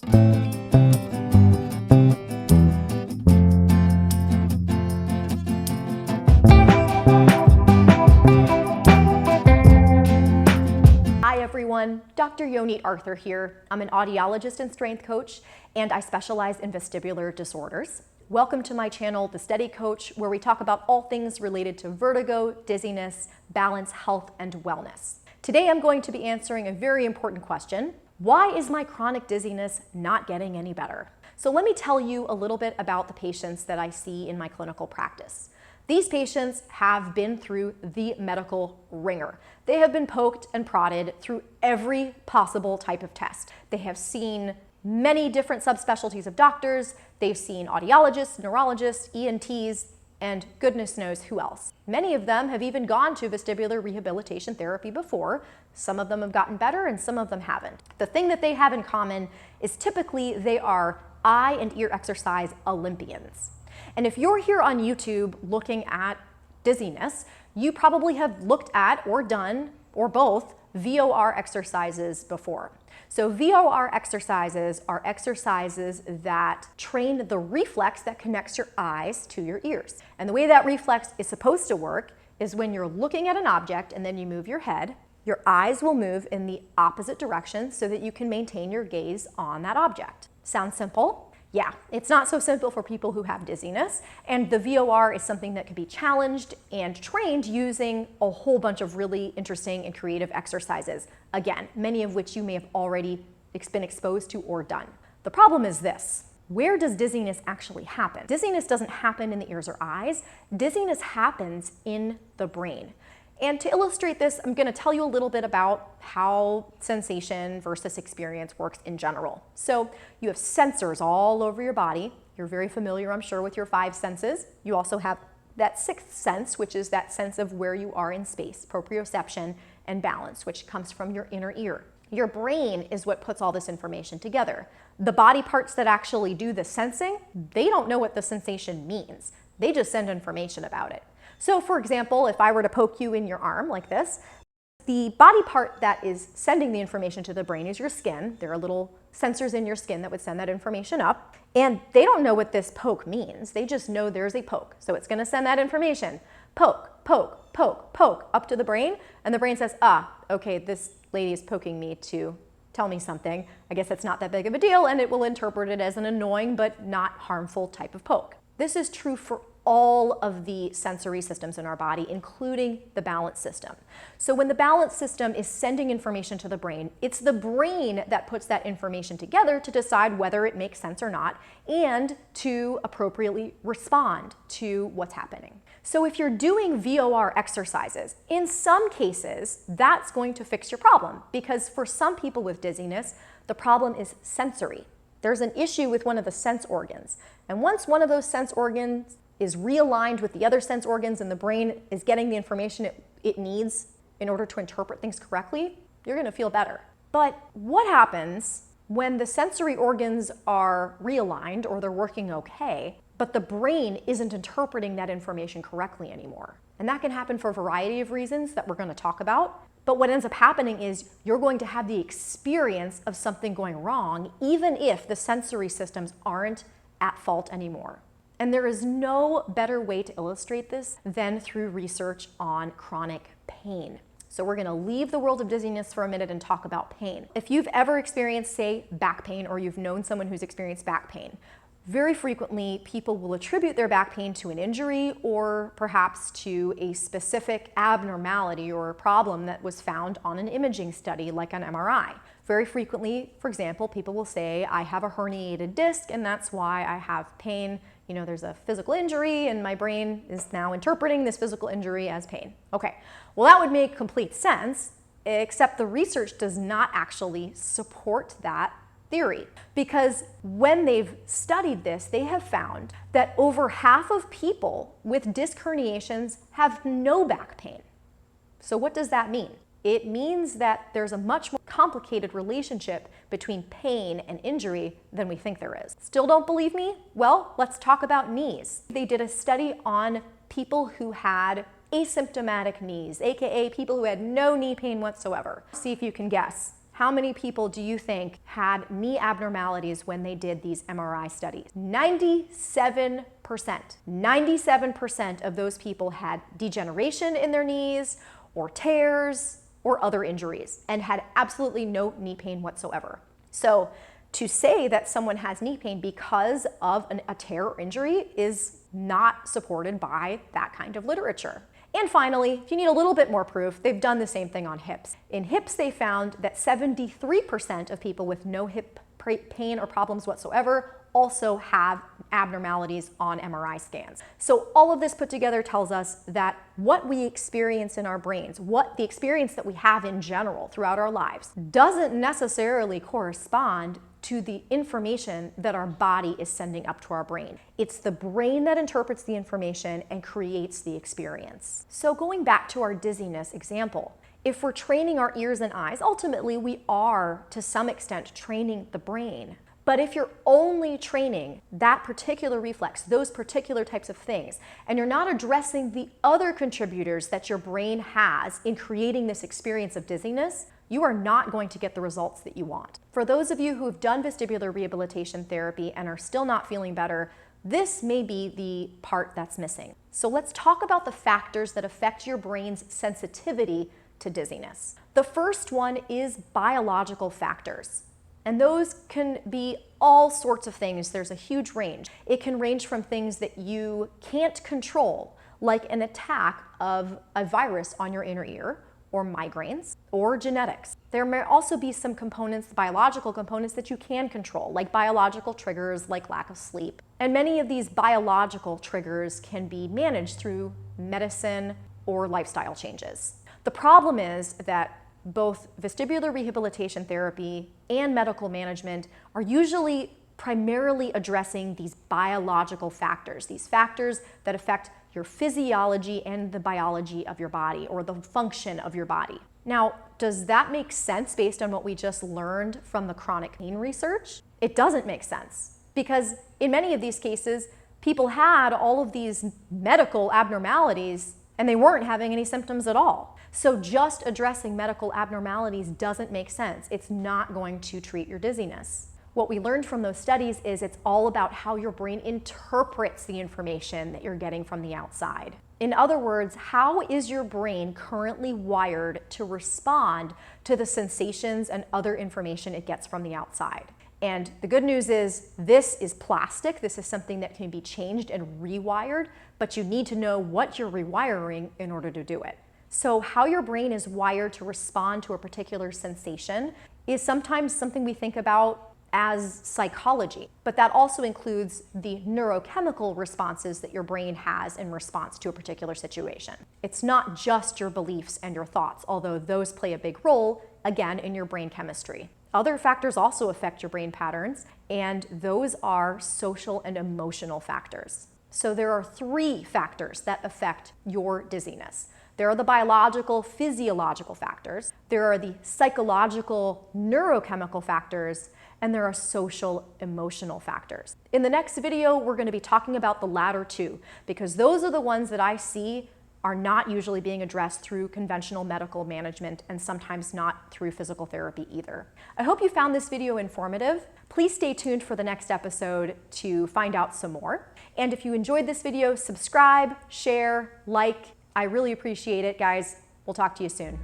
Hi everyone, Dr. Yonit Arthur here. I'm an audiologist and strength coach, and I specialize in vestibular disorders. Welcome to my channel, The Steady Coach, where we talk about all things related to vertigo, dizziness, balance, health, and wellness. Today I'm going to be answering a very important question. Why is my chronic dizziness not getting any better? So let me tell you a little bit about the patients that I see in my clinical practice. These patients have been through the medical ringer. They have been poked and prodded through every possible type of test. They have seen many different subspecialties of doctors. They've seen audiologists, neurologists, ENTs, and goodness knows who else. Many of them have even gone to vestibular rehabilitation therapy before. Some of them have gotten better and some of them haven't. The thing that they have in common is typically they are eye and ear exercise Olympians. And if you're here on YouTube looking at dizziness, you probably have looked at or done, or both, VOR exercises before. So VOR exercises are exercises that train the reflex that connects your eyes to your ears. And the way that reflex is supposed to work is when you're looking at an object and then you move your head, your eyes will move in the opposite direction so that you can maintain your gaze on that object. Sound simple? Yeah, it's not so simple for people who have dizziness, and the VOR is something that can be challenged and trained using a whole bunch of really interesting and creative exercises. Again, many of which you may have already been exposed to or done. The problem is this: where does dizziness actually happen? Dizziness doesn't happen in the ears or eyes. Dizziness happens in the brain. And to illustrate this, I'm going to tell you a little bit about how sensation versus experience works in general. So you have sensors all over your body. You're very familiar, I'm sure, with your 5 senses. You also have that 6th sense, which is that sense of where you are in space, proprioception and balance, which comes from your inner ear. Your brain is what puts all this information together. The body parts that actually do the sensing, they don't know what the sensation means. They just send information about it. So for example, if I were to poke you in your arm like this, the body part that is sending the information to the brain is your skin. There are little sensors in your skin that would send that information up. And they don't know what this poke means. They just know there's a poke. So it's going to send that information. Poke, poke, poke, poke up to the brain. And the brain says, okay, this lady is poking me to tell me something. I guess it's not that big of a deal. And it will interpret it as an annoying but not harmful type of poke. This is true for all of the sensory systems in our body, including the balance system. So when the balance system is sending information to the brain, it's the brain that puts that information together to decide whether it makes sense or not, and to appropriately respond to what's happening. So if you're doing VOR exercises, in some cases, that's going to fix your problem, because for some people with dizziness, the problem is sensory. There's an issue with one of the sense organs. And once one of those sense organs is realigned with the other sense organs and the brain is getting the information it needs in order to interpret things correctly, you're going to feel better. But what happens when the sensory organs are realigned or they're working okay, but the brain isn't interpreting that information correctly anymore? And that can happen for a variety of reasons that we're going to talk about. But what ends up happening is you're going to have the experience of something going wrong, even if the sensory systems aren't at fault anymore. And there is no better way to illustrate this than through research on chronic pain. So we're going to leave the world of dizziness for a minute and talk about pain. If you've ever experienced, say, back pain, or you've known someone who's experienced back pain, very frequently people will attribute their back pain to an injury or perhaps to a specific abnormality or a problem that was found on an imaging study like an MRI. Very frequently, for example, people will say, I have a herniated disc and that's why I have pain. You know, there's a physical injury and my brain is now interpreting this physical injury as pain. Okay, well that would make complete sense, except the research does not actually support that theory. Because when they've studied this, they have found that over half of people with disc herniations have no back pain. So what does that mean? It means that there's a much more complicated relationship between pain and injury than we think there is. Still don't believe me? Well, let's talk about knees. They did a study on people who had asymptomatic knees, aka people who had no knee pain whatsoever. See if you can guess How many people do you think had knee abnormalities when they did these MRI studies? 97%. 97% of those people had degeneration in their knees or tears or other injuries and had absolutely no knee pain whatsoever. So to say that someone has knee pain because of a tear or injury is not supported by that kind of literature. And finally, if you need a little bit more proof, they've done the same thing on hips. In hips, they found that 73% of people with no hip pain or problems whatsoever also have abnormalities on MRI scans. So all of this put together tells us that what we experience in our brains, what the experience that we have in general throughout our lives, doesn't necessarily correspond to the information that our body is sending up to our brain. It's the brain that interprets the information and creates the experience. So going back to our dizziness example, if we're training our ears and eyes, ultimately we are to some extent training the brain. But if you're only training that particular reflex, those particular types of things, and you're not addressing the other contributors that your brain has in creating this experience of dizziness, you are not going to get the results that you want. For those of you who have done vestibular rehabilitation therapy and are still not feeling better, this may be the part that's missing. So let's talk about the factors that affect your brain's sensitivity to dizziness. The first one is biological factors. And those can be all sorts of things. There's a huge range. It can range from things that you can't control, like an attack of a virus on your inner ear, or migraines, or genetics. There may also be some components, biological components, that you can control, like biological triggers, like lack of sleep. And many of these biological triggers can be managed through medicine or lifestyle changes. The problem is that both vestibular rehabilitation therapy and medical management are usually primarily addressing these biological factors, these factors that affect your physiology and the biology of your body, or the function of your body. Now, does that make sense based on what we just learned from the chronic pain research? It doesn't make sense, because in many of these cases, people had all of these medical abnormalities and they weren't having any symptoms at all. So just addressing medical abnormalities doesn't make sense. It's not going to treat your dizziness. What we learned from those studies is it's all about how your brain interprets the information that you're getting from the outside. In other words, how is your brain currently wired to respond to the sensations and other information it gets from the outside? And the good news is this is plastic. This is something that can be changed and rewired, but you need to know what you're rewiring in order to do it. So how your brain is wired to respond to a particular sensation is sometimes something we think about as psychology, but that also includes the neurochemical responses that your brain has in response to a particular situation. It's not just your beliefs and your thoughts, although those play a big role, again, in your brain chemistry. Other factors also affect your brain patterns, and those are social and emotional factors. So there are 3 factors that affect your dizziness. There are the biological, physiological factors, there are the psychological, neurochemical factors, and there are social, emotional factors. In the next video, we're going to be talking about the latter 2, because those are the ones that I see are not usually being addressed through conventional medical management, and sometimes not through physical therapy either. I hope you found this video informative. Please stay tuned for the next episode to find out some more. And if you enjoyed this video, subscribe, share, like. I really appreciate it, guys. We'll talk to you soon.